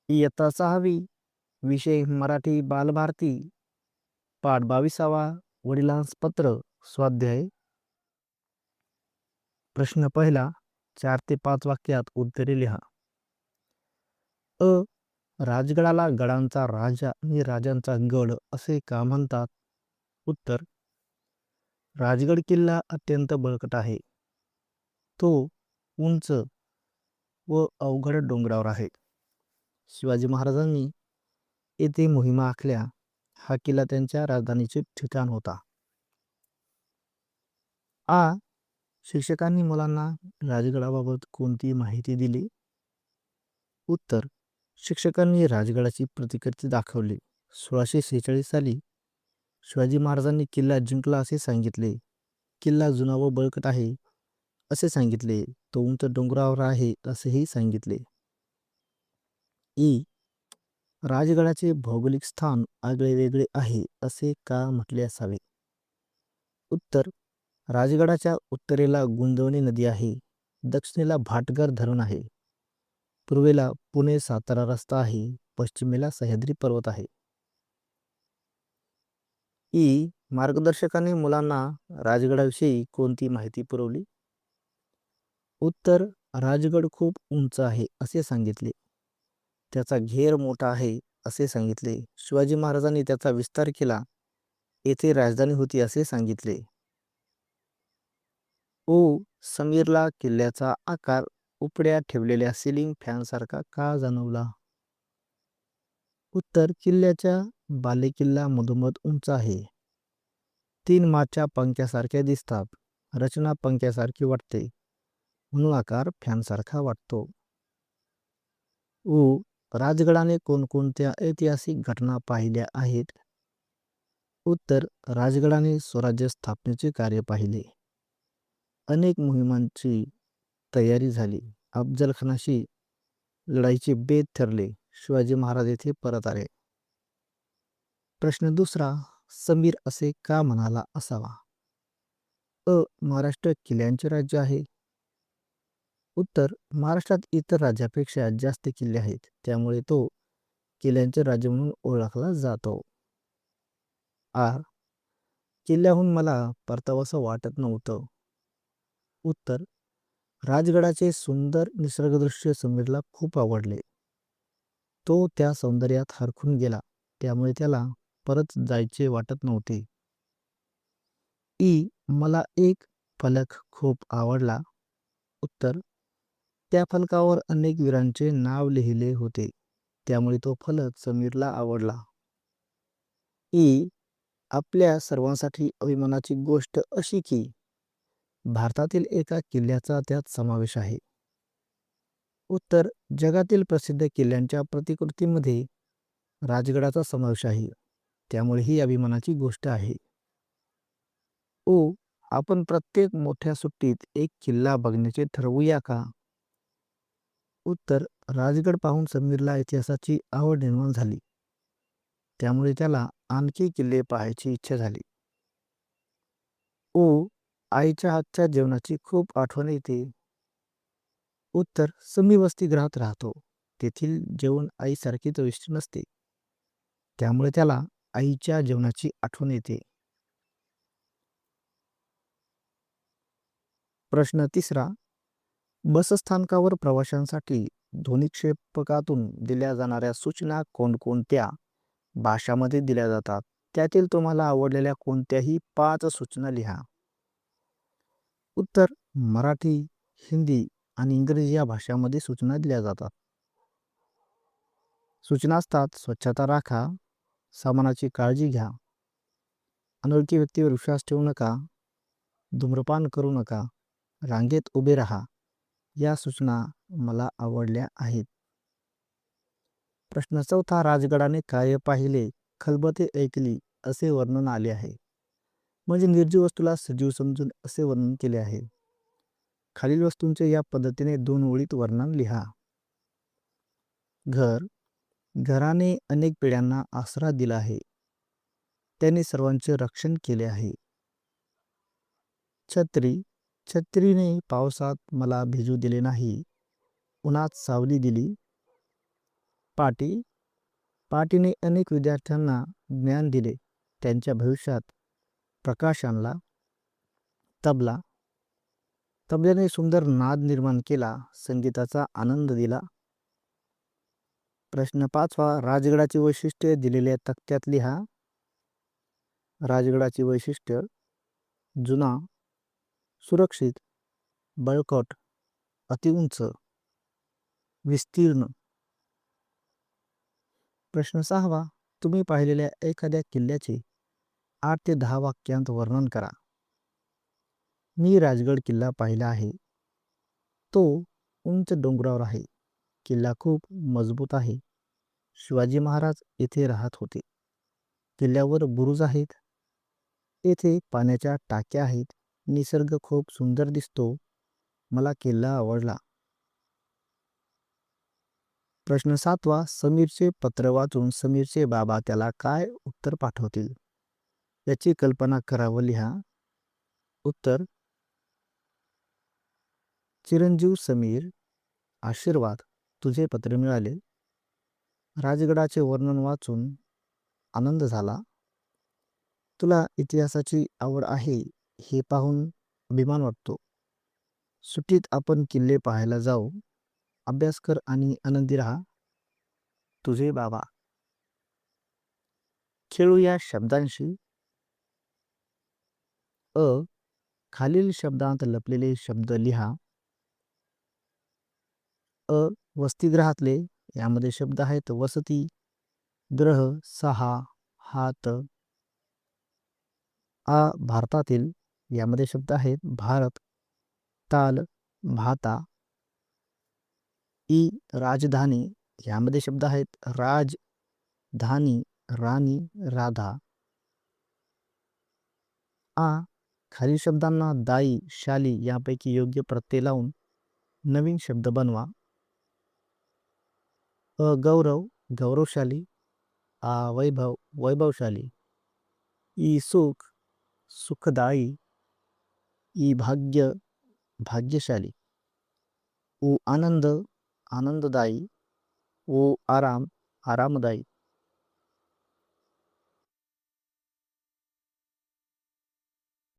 इयत्ता 6वी, विषय मराठी बालभारती, पाठ 22वा, वडिलांस पत्र, स्वाध्याय. प्रश्न पहिला, 4 ते 5 वाक्यात उत्तरे लिहा. अ. राजगडाला गडांचा राजा आणि राजांचा गड असे का म्हणतात? उत्तर. राजगड किल्ला अत्यंत बळकट आहे. तो उंच व अवघड डोंगरावर आहे. शिवाजी महाराजांनी येथे मोहिमा आखल्या. हा किल्ला त्यांच्या राजधानीचे ठिकाण होता. आ. शिक्षकांनी मुलांना राजगडाबाबत कोणती माहिती दिली? उत्तर. शिक्षकांनी राजगडाची प्रतिकृती दाखवली. 1646 साली शिवाजी महाराजांनी किल्ला जिंकला असे सांगितले. किल्ला जुना व बळकट आहे असे सांगितले. तो उंच डोंगरावर आहे असेही सांगितले. ई. राजगडाचे भौगोलिक स्थान आगळे वेगळे आहे असे का म्हटले असावे? उत्तर. राजगडाच्या उत्तरेला गुंजवणी नदी आहे. दक्षिणेला भाटघर धरण आहे. पूर्वेला पुणे सातारा रस्ता आहे. पश्चिमेला सह्याद्री पर्वत आहे. ई. मार्गदर्शकांनी मुलांना राजगडाविषयी कोणती माहिती पुरवली? उत्तर. राजगड खूप उंच आहे असे सांगितले. त्याचा घेर मोठा आहे असे सांगितले. शिवाजी महाराजांनी त्याचा विस्तार केला. येथे राजधानी होती असे सांगितले. ओ. समीरला किल्ल्याचा आकार उपड्या ठेवलेल्या सिलिंग फॅनसारखा का जाणवला? उत्तर. किल्ल्याच्या बालेकिल्ला मधोमध उंच आहे. 3 माच्या पंख्यासारख्या दिसतात. रचना पंख्यासारखी वाटते म्हणून आकार फॅनसारखा वाटतो. उ. राजगडाने कोणकोणत्या ऐतिहासिक घटना पाहिल्या आहेत? उत्तर. राजगडाने स्वराज्य स्थापनेचे कार्य पाहिले. अनेक मोहिमांची तयारी झाली. अफजल खानाशी लढाईचे बेत ठरले. शिवाजी महाराज येथे परत आले. प्रश्न दुसरा, समीर असे का म्हणाला असावा? अ. महाराष्ट्र किल्ल्यांचे राज्य आहे. उत्तर. महाराष्ट्रात इतर राज्यापेक्षा जास्त किल्ले आहेत, त्यामुळे तो किल्ल्यांचे राज्य म्हणून ओळखला जातो. आर. किल्ल्याहून मला परतावंसं वाटत नव्हतं. उत्तर. राजगडाचे सुंदर निसर्गदृश्य समीरला खूप आवडले. तो त्या सौंदर्यात हरखून गेला, त्यामुळे त्याला परत जायचे वाटत नव्हते. ई. मला एक फलक खूप आवडला. उत्तर. त्या फलकावर अनेक वीरांचे नाव लिहिले होते, त्यामुळे तो फलक समीरला आवडला. ई. आपल्या सर्वांसाठी अभिमानाची गोष्ट अशी की भारतातील एका किल्ल्याचा त्यात समावेश आहे. उत्तर. जगातील प्रसिद्ध किल्ल्यांच्या प्रतिकृतीमध्ये राजगडाचा समावेश आहे, त्यामुळे ही अभिमानाची गोष्ट आहे. ओ. आपण प्रत्येक मोठ्या सुट्टीत एक किल्ला बघण्याचे ठरवूया का? उत्तर. राजगड पाहून समीरला इतिहासाची आवड निर्माण झाली, त्यामुळे त्याला आणखी किल्ले पाहायची इच्छा झाली. ओ. आईच्या हातच्या जेवणाची खूप आठवण येते. उत्तर. समी वसतिगृहात राहतो. तेथील जेवण आईसारखे चविष्ट नसते, त्यामुळे त्याला आईच्या जेवणाची आठवण येते. प्रश्न तिसरा, बसस्थानकावर प्रवाशांसाठी ध्वनिक्षेपकातून दिल्या जाणाऱ्या सूचना कोणकोणत्या भाषांमध्ये दिल्या जातात? त्यातील तुम्हाला आवडलेल्या कोणत्याही 5 सूचना लिहा. उत्तर. मराठी, हिंदी आणि इंग्रजी या भाषांमध्ये सूचना दिल्या जातात. सूचना असतात: स्वच्छता राखा, सामानाची काळजी घ्या, अनोळखी व्यक्तीवर विश्वास ठेवू नका, धूम्रपान करू नका, रांगेत उभे राहा. या सूचना मला आवडल्या आहेत. प्रश्न चौथा, राजगडाने काय पाहिले, खलबते ऐकली असे वर्णन आले आहे. म्हणजे निर्जीव वस्तूला सजीव समजून असे वर्णन केले आहे. खालील वस्तूंचे या पद्धतीने 2 ओळीत वर्णन लिहा. घर. घराने अनेक पिढ्यांना आसरा दिला आहे. त्यांनी सर्वांचे रक्षण केले आहे. छत्री. छत्रीने पावसात मला भिजू दिले नाही, उन्हात सावली दिली. पाटी पाटीने अनेक विद्यार्थ्यांना ज्ञान दिले. त्यांच्या भविष्यात प्रकाश आणला. तबला तबल्याने सुंदर नाद निर्माण केला. संगीताचा आनंद दिला. प्रश्न 5वा, राजगडाची वैशिष्ट्ये दिलेल्या तक्त्यात लिहा. राजगडाची वैशिष्ट्य: जुना, सुरक्षित, बळकट, अतिउंच, विस्तीर्ण. प्रश्न 6वा, तुम्ही पाहिलेल्या एखाद्या किल्ल्याचे 8 ते 10 वाक्यांत वर्णन करा. मी राजगड किल्ला पाहिला आहे. तो उंच डोंगरावर आहे. किल्ला खूप मजबूत आहे. शिवाजी महाराज येथे राहत होते. किल्ल्यावर बुरुज आहेत. येथे पाण्याच्या टाक्या आहेत. निसर्ग खूप सुंदर दिसतो. मला किल्ला आवडला. प्रश्न 7वा, समीरचे पत्र वाचून समीरचे बाबा त्याला काय उत्तर पाठवतील याची कल्पना करा व लिहा. उत्तर: चिरंजीव समीर, आशीर्वाद, तुझे पत्र मिळाले. राजगडाचे वर्णन वाचून आनंद झाला. तुला इतिहासाची आवड आहे हे पाहून अभिमान वाटतो. सुट्टीत आपण किल्ले पाहायला जाऊ. अभ्यास कर आणि आनंदी राहा. तुझे बाबा. खेळूया शब्दांशी. अ. खालील शब्दांत लपलेले शब्द लिहा. अ. वसतिगृहातले, यामध्ये शब्द आहेत वसती, ग्रह, सहा, हात. आ. भारतातील, यामध्ये शब्द आहेत भारत, ताल, भाता. ई. राजधानी, यामध्ये शब्द आहेत राज, धानी, राणी, राधा. आ. खालील शब्दांना दाई, शाली यापैकी योग्य प्रत्यय लावून नवीन शब्द बनवा. अ. गौरव, गौरवशाली. आ. वैभव, वैभवशाली. ई. सुख, सुखदायी. ई. भाग्य, भाग्यशाली. उ. आनंद, आनंददायी. ओ. आराम, आरामदायी.